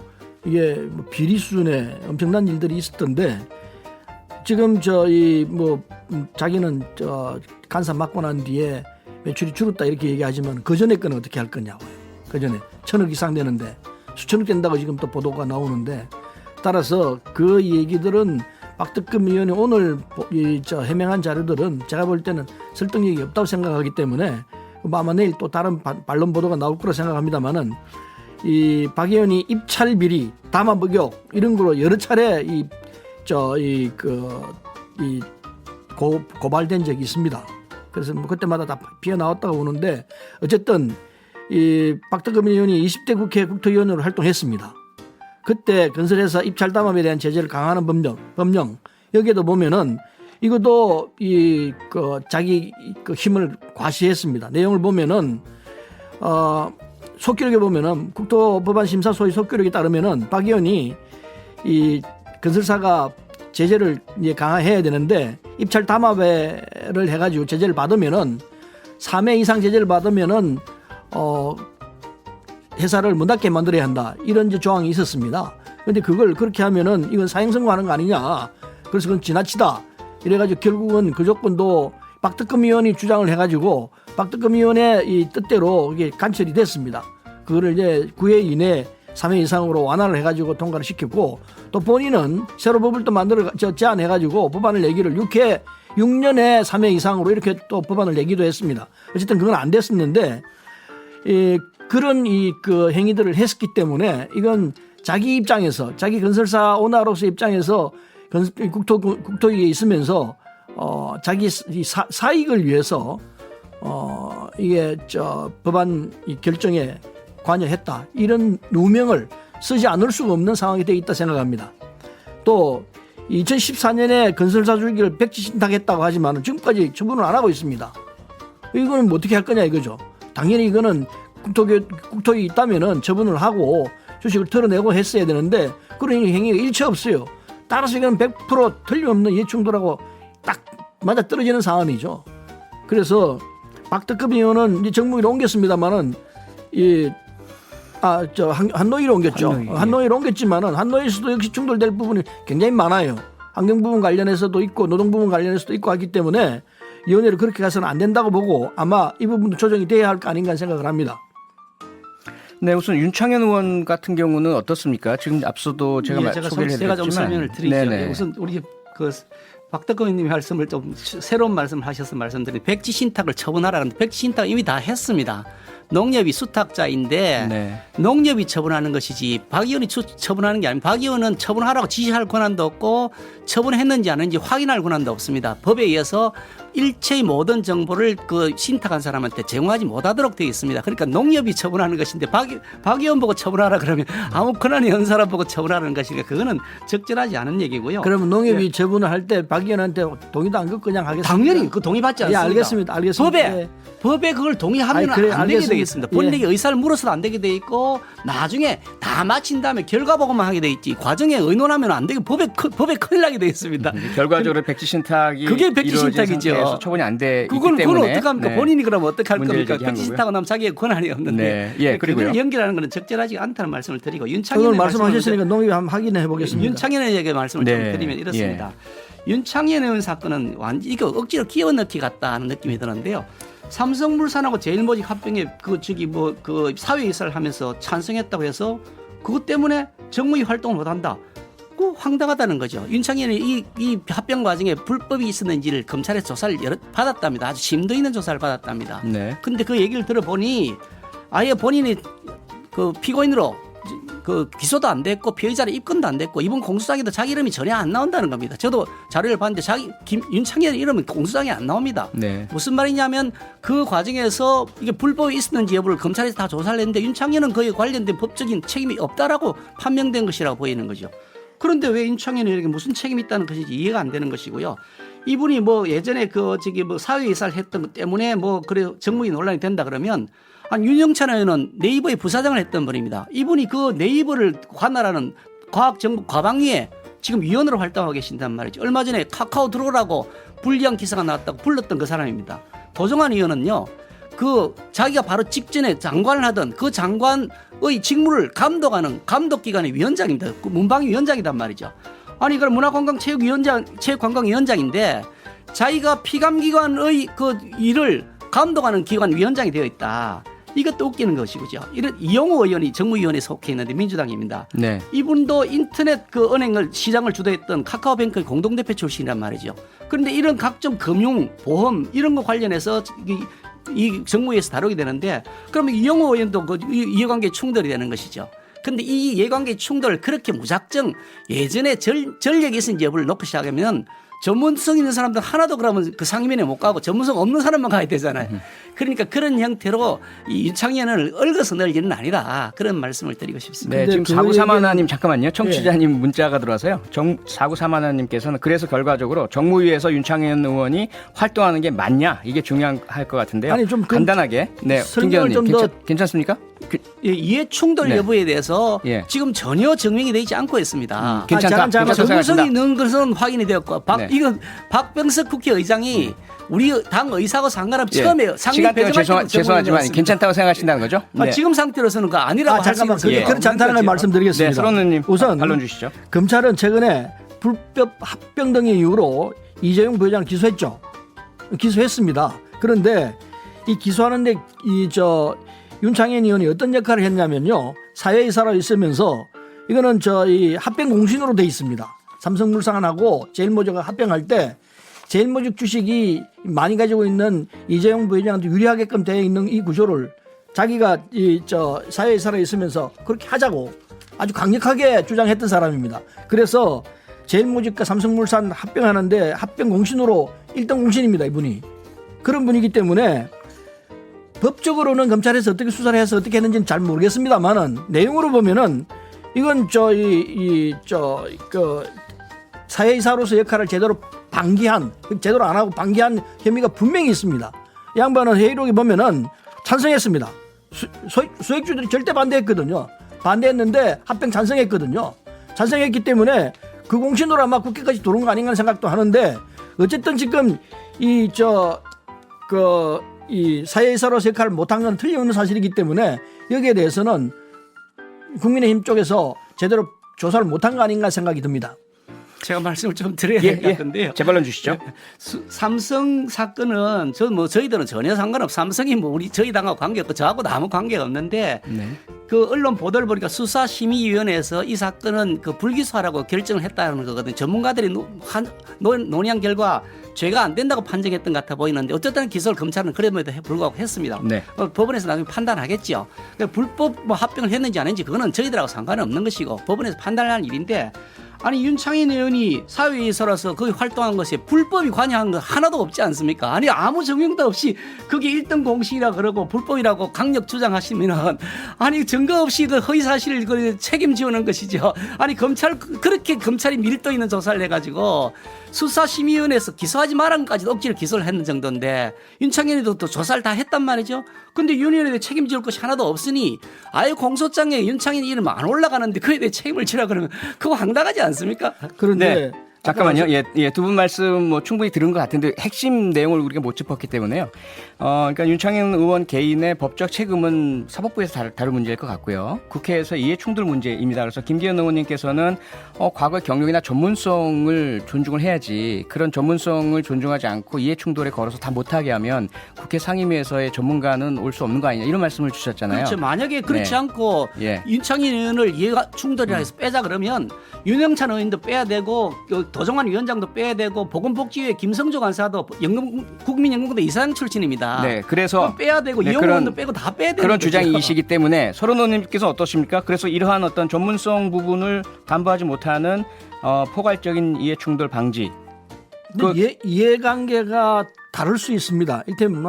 이게 뭐 비리 수준의 엄청난 일들이 있었던데 지금 자기는 간사 맡고 난 뒤에 매출이 줄었다 이렇게 얘기하지만 그 전에 거는 어떻게 할 거냐고요. 그 전에 1,000억 이상 되는데 수천억 된다고 지금 또 보도가 나오는데 따라서 그 얘기들은 박덕흠 의원이 오늘 해명한 자료들은 제가 볼 때는 설득력이 없다고 생각하기 때문에 아마 내일 또 다른 반론 보도가 나올 거라 생각합니다만은 이 박 의원이 입찰 비리, 담화 복역 이런 거로 여러 차례 고발된 적이 있습니다. 그래서 뭐 그때마다 다 비어 나왔다고 보는데 어쨌든 이 박덕흠 의원이 20대 국회 국토위원으로 활동했습니다. 그때 건설회사 입찰 담합에 대한 제재를 강화하는 법령 여기에도 보면은 이것도 자기 힘을 과시했습니다. 내용을 보면은 속기록에 보면은 국토법안 심사 소위 속기록에 따르면은 박 의원이 이 건설사가 제재를 이제 강화해야 되는데 입찰 담합을 해가지고 제재를 받으면은 3회 이상 제재를 받으면은 회사를 문 닫게 만들어야 한다 이런 이제 조항이 있었습니다. 그런데 그걸 그렇게 하면은 이건 사형 선고하는 거 아니냐. 그래서 그건 지나치다. 이래가지고 결국은 그 조건도 박특검 위원이 주장을 해가지고 박특검 위원의 이 뜻대로 이게 간철이 됐습니다. 그거를 이제 9회 이내 3회 이상으로 완화를 해가지고 통과를 시켰고 또 본인은 새로 법을 또 제안해가지고 법안을 내기를 6년에 3회 이상으로 이렇게 또 법안을 내기도 했습니다. 어쨌든 그건 안 됐었는데 그런 그 행위들을 했었기 때문에 이건 자기 입장에서 자기 건설사 오너로서 입장에서 국토위에 있으면서 자기 사익을 위해서 이게 법안 결정에 관여했다 이런 누명을 쓰지 않을 수가 없는 상황이 되어 있다 생각합니다. 또 2014년에 건설사 줄기를 백지 신탁했다고 하지만 지금까지 처분을 안 하고 있습니다. 이거는 뭐 어떻게 할 거냐 이거죠. 당연히 이거는 국토에 있다면은 처분을 하고 주식을 털어내고 했어야 되는데 그런 행위가 일체 없어요. 따라서 이건 100% 틀림없는 이해충돌하고 딱 맞아떨어지는 상황이죠. 그래서 박특검 의원은 이제 정무위로 옮겼습니다만은 한노위로 옮겼죠. 한노위로 옮겼지만은 한노위에서도 역시 충돌될 부분이 굉장히 많아요. 환경 부분 관련해서도 있고 노동 부분 관련해서도 있고 하기 때문에 위원회를 그렇게 가서는 안 된다고 보고 아마 이 부분도 조정이 돼야 할 거 아닌가 생각을 합니다. 네, 우선 윤창현 의원 같은 경우는 어떻습니까? 지금 앞서도 제가 소개를 해드렸지만 제가 좀 설명을 드리죠. 우선 우리 박덕근 의원님의 말씀을 좀 새로운 말씀을 하셔서 말씀드린 백지 신탁을 처분하라는데 백지 신탁 이미 다 했습니다. 농협이 수탁자인데 농협이 처분하는 것이지 박 의원이 처분하는 게 아닙니다. 박 의원은 처분하라고 지시할 권한도 없고 처분했는지 안 했는지 확인할 권한도 없습니다. 법에 의해서 일체의 모든 정보를 그 신탁한 사람한테 제공하지 못하도록 되어 있습니다. 그러니까 농협이 처분하는 것인데 박 의원 보고 처분하라 그러면 아무 권한이 없는 사람 보고 처분하는 것이니까 그거는 적절하지 않은 얘기고요. 그러면 농협이 처분을 할 때 박 의원한테 동의도 안 받고 그냥 하겠습니다. 당연히 그 동의받지 않습니다. 알겠습니다. 법에 그걸 동의하면 그래, 안 되게 알겠습니다. 되겠습니다. 본인에게 의사를 물어서도 안 되게 돼 있고 나중에 다 마친 다음에 결과 보고만 하게 돼 있지 과정에 의논하면 안 되게 법에 큰일 나게 돼 있습니다. 결과적으로 백지 신탁이 그게 백지 신탁이죠. 처분이 안 돼 있기 그건 때문에 어떡합니까? 본인이 그러면 어떡할 겁니까? 제기한 백지 신탁은 하면 자기의 권한이 없는데 그리고요. 그걸 연결하는 것은 적절하지 않다는 말씀을 드리고 오늘 윤창현 말씀하셨으니까 농협이 한번 확인해 보겠습니다. 윤창현에게 말씀을 좀 드리면 이렇습니다. 윤창현 의원 사건은 완전 이거 억지로 끼워 넣기 같다 하는 느낌이 드는데요. 삼성물산하고 제일모직 합병에 그 사회이사를 하면서 찬성했다고 해서 그것 때문에 정무위 활동을 못한다. 그 황당하다는 거죠. 윤창현이 이 합병 과정에 불법이 있었는지를 검찰에서 조사를 받았답니다. 아주 심도 있는 조사를 받았답니다. 그런데 그 얘기를 들어보니 아예 본인이 그 피고인으로 그 기소도 안 됐고 피의자로 입건도 안 됐고 이번 공소장에도 자기 이름이 전혀 안 나온다는 겁니다. 저도 자료를 봤는데 윤창현 이름은 공소장에 안 나옵니다. 무슨 말이냐면 그 과정에서 이게 불법이 있었는지 여부를 검찰에서 다 조사를 했는데 윤창현은 그에 관련된 법적인 책임이 없다라고 판명된 것이라고 보이는 거죠. 그런데 왜 윤창현에게 무슨 책임이 있다는 것이 이해가 안 되는 것이고요. 이분이 뭐 예전에 사회이사를 했던 것 때문에 그래 정무위 논란이 된다 그러면 윤영찬 의원은 네이버의 부사장을 했던 분입니다. 이분이 그 네이버를 관할하는 과학정보 과방위에 지금 위원으로 활동하고 계신단 말이죠. 얼마 전에 카카오 들어오라고 불리한 기사가 나왔다고 불렀던 그 사람입니다. 도종환 의원은요. 자기가 바로 직전에 장관을 하던 그 장관의 직무를 감독하는 감독기관의 위원장입니다. 그 문방위 위원장이단 말이죠. 아니 그럼 체육관광위원장인데 자기가 피감기관의 그 일을 감독하는 기관 위원장이 되어 있다. 이것도 웃기는 것이죠. 이런 이용호 의원이 정무위원회에 속해 있는데 민주당입니다. 이분도 인터넷 그 은행을 시장을 주도했던 카카오뱅크의 공동대표 출신이란 말이죠. 그런데 이런 각종 금융, 보험 이런 거 관련해서 이 정무위에서 다루게 되는데 그러면 이용호 의원도 그 이해관계 충돌이 되는 것이죠. 그런데 이 이해관계 충돌을 그렇게 무작정 예전에 전력이 있었는지 여부를 놓고 시작하면 전문성 있는 사람들 하나도 그러면 그 상임위원회 못 가고 전문성 없는 사람만 가야 되잖아요. 그러니까 그런 형태로 이 윤창현을 얽어서 넣을 일은 아니다. 그런 말씀을 드리고 싶습니다. 네, 근데 지금 그 4931님 잠깐만요. 청취자님 문자가 들어와서요. 4931님께서는 그래서 결과적으로 정무위에서 윤창현 의원이 활동하는 게 맞냐 이게 중요할 것 같은데요. 아니, 좀 간단하게 네, 설명을 김기현님 좀 더 괜찮습니까? 예, 이해 충돌 네. 여부에 대해서 예. 지금 전혀 증명이 되지 않고 있습니다. 괜찮다. 잠깐, 괜찮다고 전문성이 생각하신다. 있는 것은 확인이 되었고 네. 이건 박병석 국회의장이 우리 당 의사하고 상관없이 처음에 상임 시간 때문에 배정할 때도 죄송하지만 정보를 괜찮다고 생각하신다는 거죠? 네. 지금 상태로서는 그 아니라고 할 수 잠깐만 있는 예. 그렇지 않다는 걸 네, 말씀드리겠습니다. 서른우님 우선 반론 주시죠. 검찰은 최근에 불법 합병 등의 이유로 이재용 부회장을 기소했죠. 기소했습니다. 그런데 이 기소하는데 윤창현 의원이 어떤 역할을 했냐면요. 사회이사로 있으면서 이거는 이 합병 공신으로 돼 있습니다. 삼성물산하고 제일모직가 합병할 때 제일모직 주식이 많이 가지고 있는 이재용 부회장한테 유리하게끔 되어 있는 이 구조를 자기가 사회이사로 있으면서 그렇게 하자고 아주 강력하게 주장했던 사람입니다. 그래서 제일모직과 삼성물산 합병하는데 합병 공신으로 1등 공신입니다. 이분이. 그런 분이기 때문에 법적으로는 검찰에서 어떻게 수사를 해서 어떻게 했는지는 잘 모르겠습니다만은 내용으로 보면은 이건 사회이사로서 역할을 제대로 제대로 안 하고 방기한 혐의가 분명히 있습니다. 이 양반은 회의록에 보면은 찬성했습니다. 소액주들이 절대 반대했거든요. 반대했는데 합병 찬성했거든요. 찬성했기 때문에 그 공신으로 아마 국회까지 들어온 거 아닌가 하는 생각도 하는데 어쨌든 지금 이 사회이사로서 역할을 못한 건 틀림없는 사실이기 때문에 여기에 대해서는 국민의힘 쪽에서 제대로 조사를 못한 거 아닌가 생각이 듭니다. 제가 말씀을 좀 드려야 예, 될 것 같은데요. 재발론 주시죠. 삼성 사건은 저희들은 전혀 상관없. 삼성이 저희 당하고 관계없고 저하고도 아무 관계가 없는데 네. 그 언론 보도를 보니까 수사심의위원회에서 이 사건은 그 불기소하라고 결정을 했다는 거거든요. 전문가들이 논의한 결과 죄가 안 된다고 판정했던 것 같아 보이는데 어쨌든 기소를 검찰은 그럼에도 불구하고 했습니다. 네. 법원에서 나중에 판단하겠죠. 그러니까 불법 합병을 했는지 안 했는지 그거는 저희들하고 상관은 없는 것이고 법원에서 판단할 일인데 아니 윤창현 의원이 사회이사로서 거기 활동한 것에 불법이 관여한 거 하나도 없지 않습니까? 아니 아무 증명도 없이 그게 1등 공신이라 그러고 불법이라고 강력 주장하시면은 아니 증거 없이 그 허위 사실을 그 책임지우는 것이죠. 아니 그렇게 검찰이 밀도 있는 조사를 해가지고 수사심의위원회에서 기소하지 말한까지도 억지로 기소를 했는 정도인데 윤창현이도 또 조사를 다 했단 말이죠. 근데 윤 의원에 책임질 것이 하나도 없으니 아예 공소장에 윤창현 이름 안 올라가는데 그에 대해 책임을 지라 그러면 그거 황당하지 않습니까? 그런데 네. 잠깐만요. 두 분 말씀 충분히 들은 것 같은데 핵심 내용을 우리가 못 짚었기 때문에요. 그러니까 윤창현 의원 개인의 법적 책임은 사법부에서 다룰 문제일 것 같고요. 국회에서 이해 충돌 문제입니다. 그래서 김기현 의원님께서는 과거의 경력이나 전문성을 존중을 해야지 그런 전문성을 존중하지 않고 이해 충돌에 걸어서 다 못하게 하면 국회 상임위에서의 전문가는 올 수 없는 거 아니냐 이런 말씀을 주셨잖아요. 그렇죠. 만약에 그렇지 네. 않고 예. 윤창현 의원을 이해가 충돌이라 해서 빼자 그러면 윤영찬 의원도 빼야 되고 도정환 위원장도 빼야 되고 보건복지위의 김성조 간사도 국민연금공단 이사장 출신입니다. 네, 그래서 빼야 되고 네, 이용호 그런- 의원도 빼고 다 빼야 되는 그런 거죠. 주장이시기 때문에 서른호님께서 어떠십니까? 그래서 이러한 어떤 전문성 부분을 담보하지 못하는 포괄적인 이해충돌 방지. 근데 이해관계가 다를 수 있습니다. 이를테면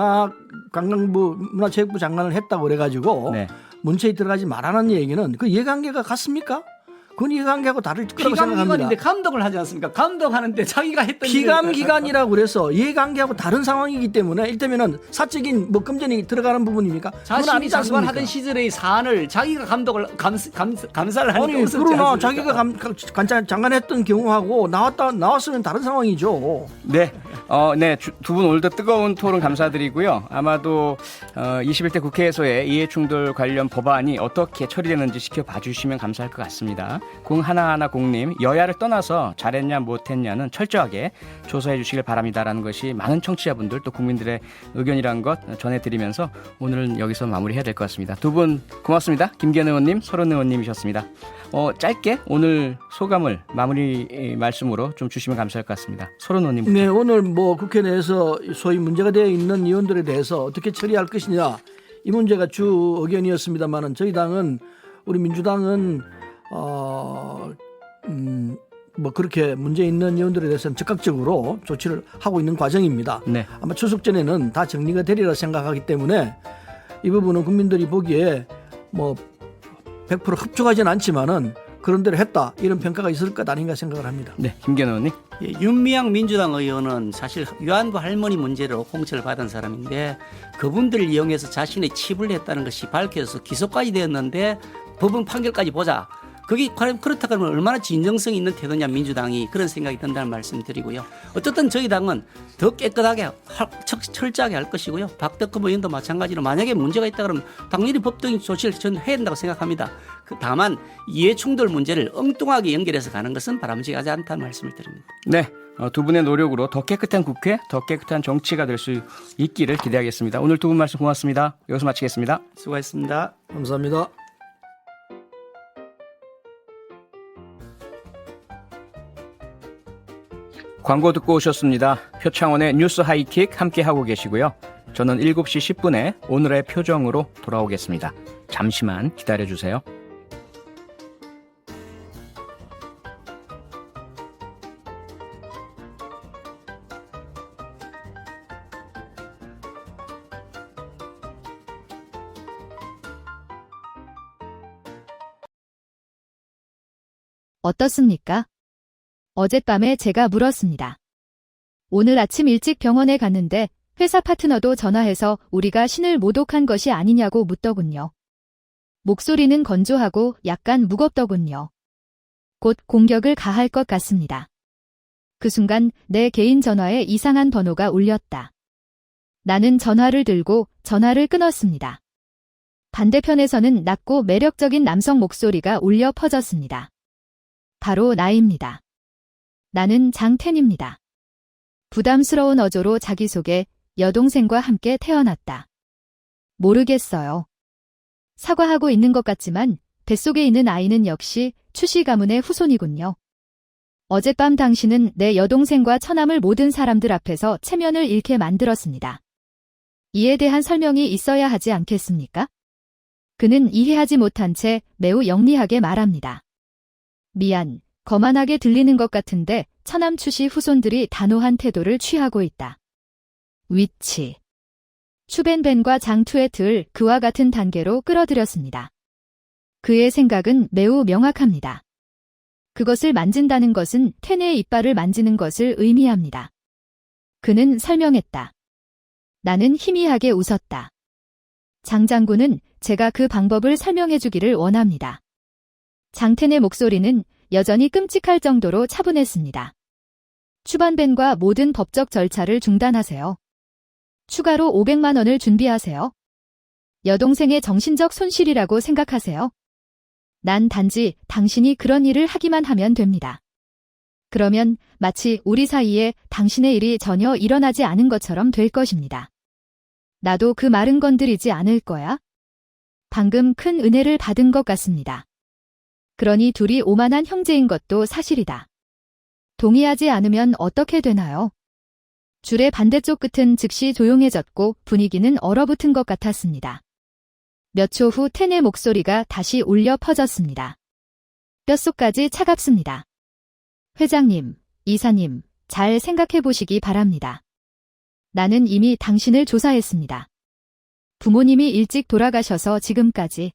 문화체육부 장관을 했다고 그래가지고 네. 문체에 들어가지 말라는 얘기는 그 이해관계가 같습니까? 그건 이해관계하고 다를 거라고 생각합니다. 피감기관인데 감독을 하지 않습니까? 감독하는데 자기가 했던 피감기관이라고 그래서 이해관계하고 다른 상황이기 때문에 이를테면 사적인 금전이 들어가는 부분입니까? 그건 자신이 아니지 않습니까? 장관하던 시절의 사안을 자기가 감독을 감사를 하니까 아니 웃었지 그러나 않습니까? 자기가 장관했던 경우하고 나왔으면 다른 상황이죠. 네. 두 분 오늘도 뜨거운 토론 감사드리고요. 아마도 21대 국회에서의 이해충돌 관련 법안이 어떻게 처리되는지 지켜봐 주시면 감사할 것 같습니다. 0110님, 여야를 떠나서 잘했냐 못했냐는 철저하게 조사해 주시길 바랍니다라는 것이 많은 청취자분들 또 국민들의 의견이라는 것 전해드리면서 오늘은 여기서 마무리해야 될 것 같습니다. 두 분 고맙습니다. 김기현 의원님, 서른 의원님이셨습니다. 짧게 오늘 소감을 마무리 말씀으로 좀 주시면 감사할 것 같습니다. 서른 의원님. 네, 오늘 국회 내에서 소위 문제가 되어 있는 의원들에 대해서 어떻게 처리할 것이냐 이 문제가 주 의견이었습니다만은 저희 당은 우리 민주당은 뭐 그렇게 문제 있는 의원들에 대해서는 적극적으로 조치를 하고 있는 과정입니다. 네. 아마 추석 전에는 다 정리가 되리라 생각하기 때문에 이 부분은 국민들이 보기에 뭐 100% 흡족하지는 않지만은 그런 대로 했다 이런 평가가 있을 것 아닌가 생각을 합니다. 네, 김기현 의원님. 예, 윤미향 민주당 의원은 사실 위안부 할머니 문제로 공천을 받은 사람인데 그분들을 이용해서 자신의 치부를 했다는 것이 밝혀져서 기소까지 되었는데 법원 판결까지 보자. 그게 과연 그렇다 그러면 얼마나 진정성 있는 태도냐 민주당이 그런 생각이 든다는 말씀 드리고요. 어쨌든 저희 당은 더 깨끗하게 철저하게 할 것이고요. 박덕흠 의원도 마찬가지로 만약에 문제가 있다 그러면 당연히 법적인 조치를 저는 해야 된다고 생각합니다. 다만 이해충돌 문제를 엉뚱하게 연결해서 가는 것은 바람직하지 않다는 말씀을 드립니다. 네. 두 분의 노력으로 더 깨끗한 국회, 더 깨끗한 정치가 될 수 있기를 기대하겠습니다. 오늘 두 분 말씀 고맙습니다. 여기서 마치겠습니다. 수고하셨습니다. 감사합니다. 광고 듣고 오셨습니다. 표창원의 뉴스 하이킥 함께하고 계시고요. 저는 7시 10분에 오늘의 표정으로 돌아오겠습니다. 잠시만 기다려주세요. 어떻습니까? 어젯밤에 제가 물었습니다. 오늘 아침 일찍 병원에 갔는데 회사 파트너도 전화해서 우리가 신을 모독한 것이 아니냐고 묻더군요. 목소리는 건조하고 약간 무겁더군요. 곧 공격을 가할 것 같습니다. 그 순간 내 개인 전화에 이상한 번호가 울렸다. 나는 전화를 들고 전화를 끊었습니다. 반대편에서는 낮고 매력적인 남성 목소리가 울려 퍼졌습니다. 바로 나입니다. 나는 장텐입니다. 부담스러운 어조로 자기소개, 여동생과 함께 태어났다. 모르겠어요. 사과하고 있는 것 같지만 뱃속에 있는 아이는 역시 추씨 가문의 후손이군요. 어젯밤 당신은 내 여동생과 처남을 모든 사람들 앞에서 체면을 잃게 만들었습니다. 이에 대한 설명이 있어야 하지 않겠습니까? 그는 이해하지 못한 채 매우 영리하게 말합니다. 미안, 거만하게 들리는 것 같은데 처남 추씨 후손들이 단호한 태도를 취하고 있다. 위치. 추벤벤과 장투의 틀 그와 같은 단계로 끌어들였습니다. 그의 생각은 매우 명확합니다. 그것을 만진다는 것은 텐의 이빨을 만지는 것을 의미합니다. 그는 설명했다. 나는 희미하게 웃었다. 장 장군은 제가 그 방법을 설명해 주기를 원합니다. 장텐의 목소리는 여전히 끔찍할 정도로 차분했습니다. 추반벤과 모든 법적 절차를 중단하세요. 추가로 500만 원을 준비하세요. 여동생의 정신적 손실이라고 생각하세요. 난 단지 당신이 그런 일을 하기만 하면 됩니다. 그러면 마치 우리 사이에 당신의 일이 전혀 일어나지 않은 것처럼 될 것입니다. 나도 그 말은 건드리지 않을 거야. 방금 큰 은혜를 받은 것 같습니다. 그러니 둘이 오만한 형제인 것도 사실이다. 동의하지 않으면 어떻게 되나요? 줄의 반대쪽 끝은 즉시 조용해졌고 분위기는 얼어붙은 것 같았습니다. 몇 초 후 텐의 목소리가 다시 울려 퍼졌습니다. 뼛속까지 차갑습니다. 회장님, 이사님, 잘 생각해 보시기 바랍니다. 나는 이미 당신을 조사했습니다. 부모님이 일찍 돌아가셔서 지금까지